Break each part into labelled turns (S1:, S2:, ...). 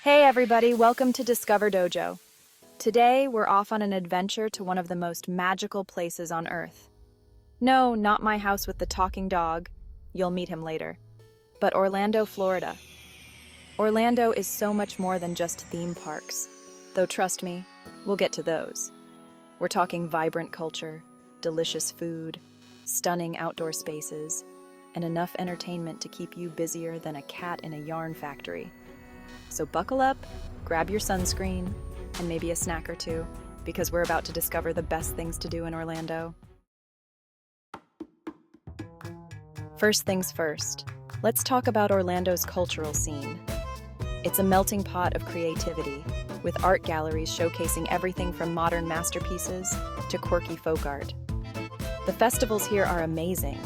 S1: Hey everybody, welcome to Discover Dojo. Today, we're off on an adventure to one of the most magical places on Earth. No, not my house with the talking dog. You'll meet him later. But Orlando, Florida. Orlando is so much more than just theme parks. Though trust me, we'll get to those. We're talking vibrant culture, delicious food, stunning outdoor spaces, and enough entertainment to keep you busier than a cat in a yarn factory. So buckle up, grab your sunscreen, and maybe a snack or two, because we're about to discover the best things to do in Orlando. First things first, let's talk about Orlando's cultural scene. It's a melting pot of creativity, with art galleries showcasing everything from modern masterpieces to quirky folk art. The festivals here are amazing.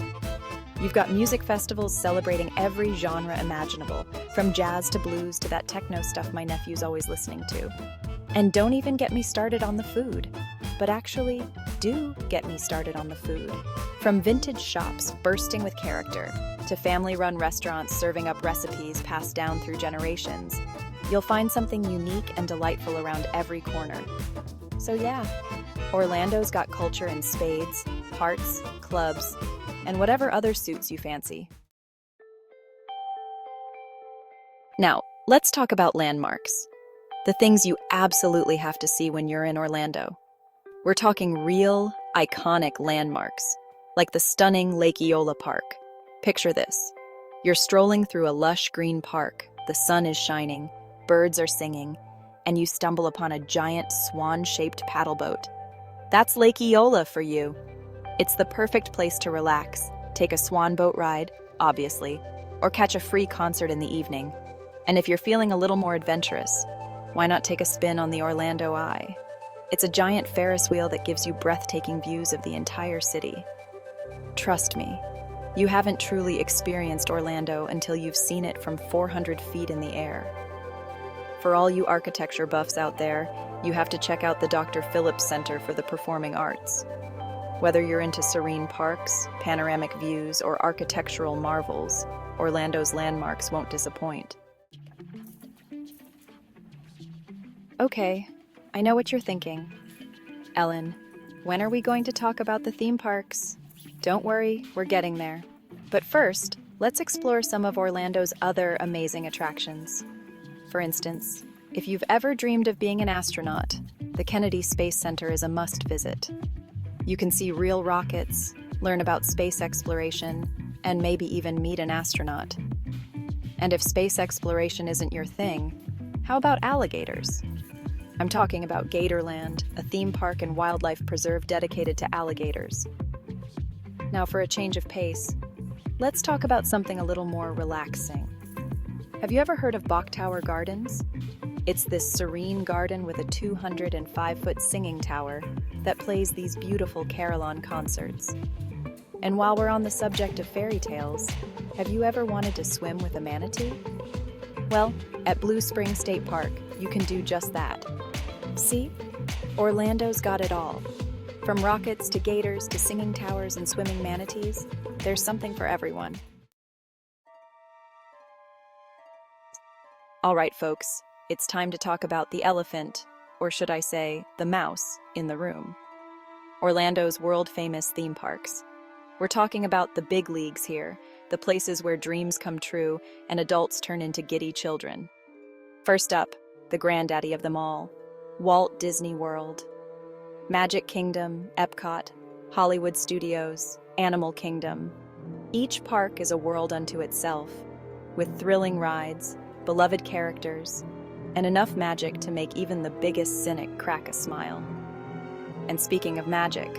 S1: You've got music festivals celebrating every genre imaginable, from jazz to blues to that techno stuff my nephew's always listening to. And don't even get me started on the food. But actually, do get me started on the food. From vintage shops bursting with character, to family-run restaurants serving up recipes passed down through generations, you'll find something unique and delightful around every corner. So yeah, Orlando's got culture in spades, hearts, clubs, and whatever other suits you fancy. Now, let's talk about landmarks. The things you absolutely have to see when you're in Orlando. We're talking real, iconic landmarks, like the stunning Lake Eola Park. Picture this. You're strolling through a lush green park, the sun is shining, birds are singing, and you stumble upon a giant swan-shaped paddle boat. That's Lake Eola for you. It's the perfect place to relax, take a swan boat ride, obviously, or catch a free concert in the evening. And if you're feeling a little more adventurous, why not take a spin on the Orlando Eye? It's a giant Ferris wheel that gives you breathtaking views of the entire city. Trust me, you haven't truly experienced Orlando until you've seen it from 400 feet in the air. For all you architecture buffs out there, you have to check out the Dr. Phillips Center for the Performing Arts. Whether you're into serene parks, panoramic views, or architectural marvels, Orlando's landmarks won't disappoint. Okay, I know what you're thinking. Ellen, when are we going to talk about the theme parks? Don't worry, we're getting there. But first, let's explore some of Orlando's other amazing attractions. For instance, if you've ever dreamed of being an astronaut, the Kennedy Space Center is a must-visit. You can see real rockets, learn about space exploration, and maybe even meet an astronaut. And if space exploration isn't your thing, how about alligators? I'm talking about Gatorland, a theme park and wildlife preserve dedicated to alligators. Now for a change of pace, let's talk about something a little more relaxing. Have you ever heard of Bok Tower Gardens? It's this serene garden with a 205-foot singing tower that plays these beautiful carillon concerts. And while we're on the subject of fairy tales, have you ever wanted to swim with a manatee? Well, at Blue Spring State Park, you can do just that. See? Orlando's got it all. From rockets to gators to singing towers and swimming manatees, there's something for everyone. All right, folks, it's time to talk about the elephant, or should I say, the mouse, in the room. Orlando's world-famous theme parks. We're talking about the big leagues here, the places where dreams come true and adults turn into giddy children. First up, the granddaddy of them all, Walt Disney World. Magic Kingdom, Epcot, Hollywood Studios, Animal Kingdom. Each park is a world unto itself, with thrilling rides, beloved characters, and enough magic to make even the biggest cynic crack a smile. And speaking of magic,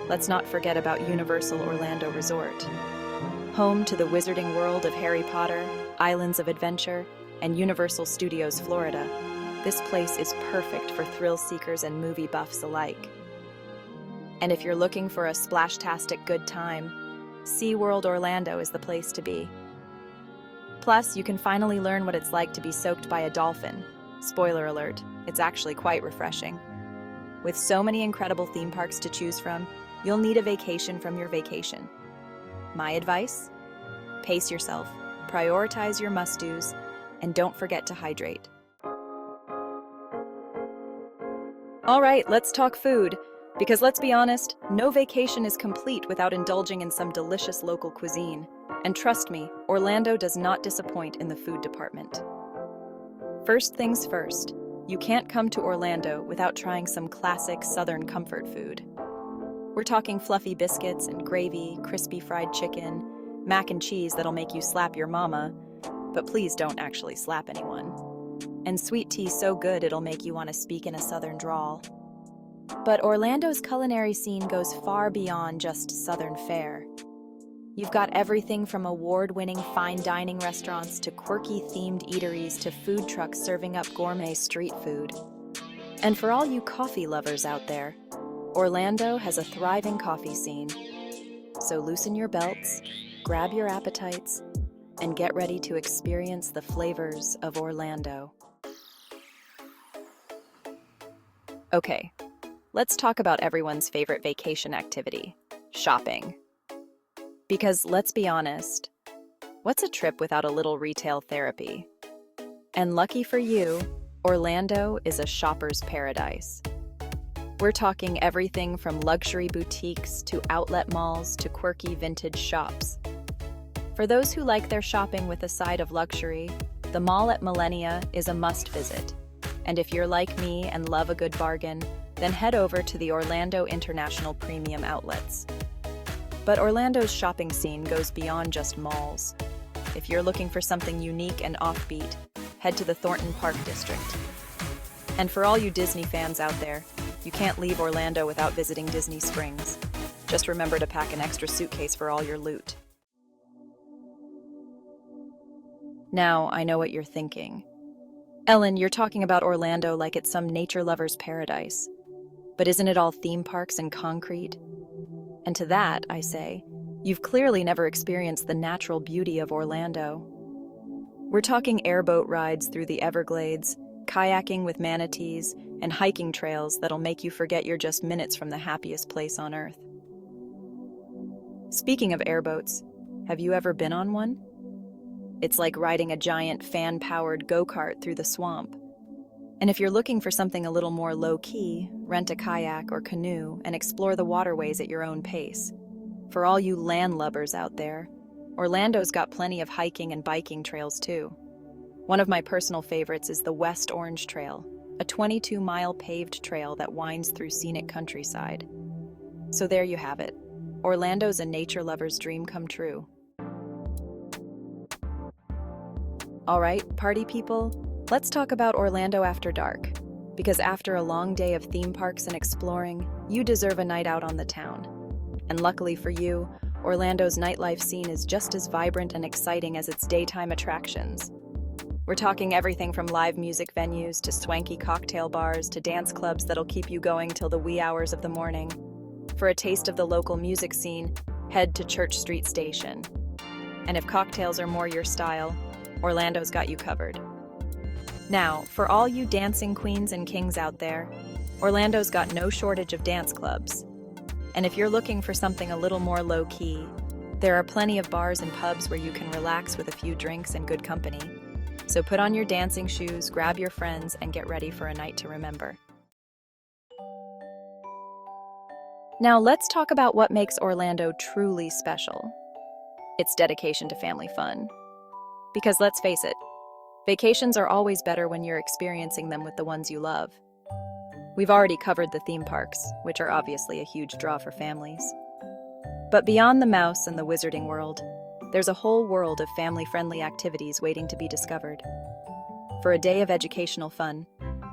S1: let's not forget about Universal Orlando Resort. Home to the wizarding world of Harry Potter, Islands of Adventure, and Universal Studios Florida, this place is perfect for thrill seekers and movie buffs alike. And if you're looking for a splashtastic good time, SeaWorld Orlando is the place to be. Plus, you can finally learn what it's like to be soaked by a dolphin. Spoiler alert, it's actually quite refreshing. With so many incredible theme parks to choose from, you'll need a vacation from your vacation. My advice? Pace yourself, prioritize your must-dos, and don't forget to hydrate. All right, let's talk food. Because let's be honest, no vacation is complete without indulging in some delicious local cuisine. And trust me, Orlando does not disappoint in the food department. First things first, you can't come to Orlando without trying some classic Southern comfort food. We're talking fluffy biscuits and gravy, crispy fried chicken, mac and cheese that'll make you slap your mama, but please don't actually slap anyone. And sweet tea so good it'll make you want to speak in a Southern drawl. But Orlando's culinary scene goes far beyond just Southern fare. You've got everything from award-winning fine dining restaurants to quirky themed eateries to food trucks serving up gourmet street food. And for all you coffee lovers out there, Orlando has a thriving coffee scene. So loosen your belts, grab your appetites, and get ready to experience the flavors of Orlando. Okay, let's talk about everyone's favorite vacation activity, shopping. Because let's be honest, what's a trip without a little retail therapy? And lucky for you, Orlando is a shopper's paradise. We're talking everything from luxury boutiques to outlet malls to quirky vintage shops. For those who like their shopping with a side of luxury, the mall at Millennia is a must visit. And if you're like me and love a good bargain, then head over to the Orlando International Premium Outlets. But Orlando's shopping scene goes beyond just malls. If you're looking for something unique and offbeat, head to the Thornton Park District. And for all you Disney fans out there, you can't leave Orlando without visiting Disney Springs. Just remember to pack an extra suitcase for all your loot. Now, I know what you're thinking. Ellen, you're talking about Orlando like it's some nature lover's paradise. But isn't it all theme parks and concrete? And to that, I say, you've clearly never experienced the natural beauty of Orlando. We're talking airboat rides through the Everglades, kayaking with manatees, and hiking trails that'll make you forget you're just minutes from the happiest place on Earth. Speaking of airboats, have you ever been on one? It's like riding a giant fan-powered go-kart through the swamp. And if you're looking for something a little more low-key, rent a kayak or canoe and explore the waterways at your own pace. For all you land lubbers out there, Orlando's got plenty of hiking and biking trails too. One of my personal favorites is the West Orange Trail, a 22-mile paved trail that winds through scenic countryside. So there you have it. Orlando's a nature lover's dream come true. All right, party people, let's talk about Orlando after dark. Because after a long day of theme parks and exploring, you deserve a night out on the town. And luckily for you, Orlando's nightlife scene is just as vibrant and exciting as its daytime attractions. We're talking everything from live music venues to swanky cocktail bars to dance clubs that'll keep you going till the wee hours of the morning. For a taste of the local music scene, head to Church Street Station. And if cocktails are more your style, Orlando's got you covered. Now, for all you dancing queens and kings out there, Orlando's got no shortage of dance clubs. And if you're looking for something a little more low-key, there are plenty of bars and pubs where you can relax with a few drinks and good company. So put on your dancing shoes, grab your friends, and get ready for a night to remember. Now let's talk about what makes Orlando truly special. Its dedication to family fun. Because let's face it, vacations are always better when you're experiencing them with the ones you love. We've already covered the theme parks, which are obviously a huge draw for families. But beyond the mouse and the wizarding world, there's a whole world of family-friendly activities waiting to be discovered. For a day of educational fun,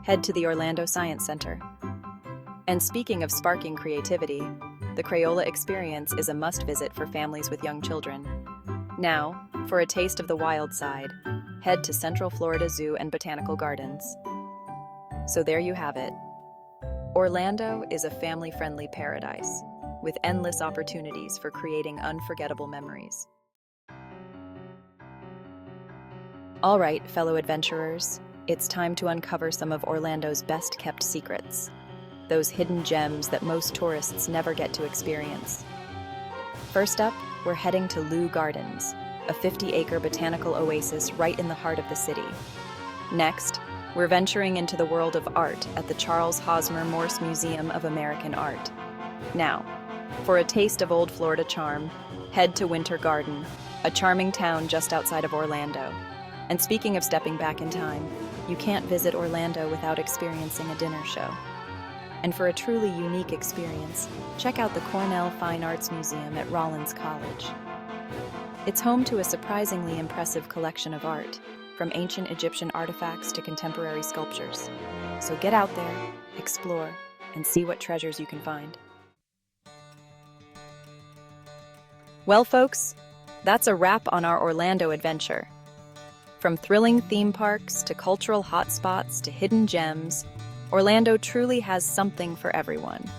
S1: head to the Orlando Science Center. And speaking of sparking creativity, the Crayola Experience is a must-visit for families with young children. Now, for a taste of the wild side, head to Central Florida Zoo and Botanical Gardens. So there you have it. Orlando is a family-friendly paradise, with endless opportunities for creating unforgettable memories. All right, fellow adventurers, it's time to uncover some of Orlando's best-kept secrets, those hidden gems that most tourists never get to experience. First up, we're heading to Loo Gardens, a 50-acre botanical oasis right in the heart of the city. Next, We're venturing into the world of art at the Charles Hosmer Morse Museum of American Art. Now, for a taste of old Florida charm, head to Winter Garden, a charming town just outside of Orlando. And speaking of stepping back in time, you can't visit Orlando without experiencing a dinner show. And for a truly unique experience, check out the Cornell Fine Arts Museum at Rollins College. It's home to a surprisingly impressive collection of art, from ancient Egyptian artifacts to contemporary sculptures. So get out there, explore, and see what treasures you can find. Well, folks, that's a wrap on our Orlando adventure. From thrilling theme parks to cultural hotspots to hidden gems, Orlando truly has something for everyone.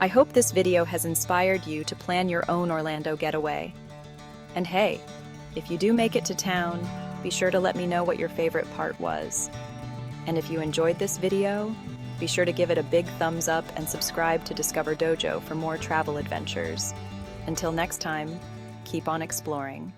S1: I hope this video has inspired you to plan your own Orlando getaway. And hey, if you do make it to town, be sure to let me know what your favorite part was. And if you enjoyed this video, be sure to give it a big thumbs up and subscribe to Discover Dojo for more travel adventures. Until next time, keep on exploring.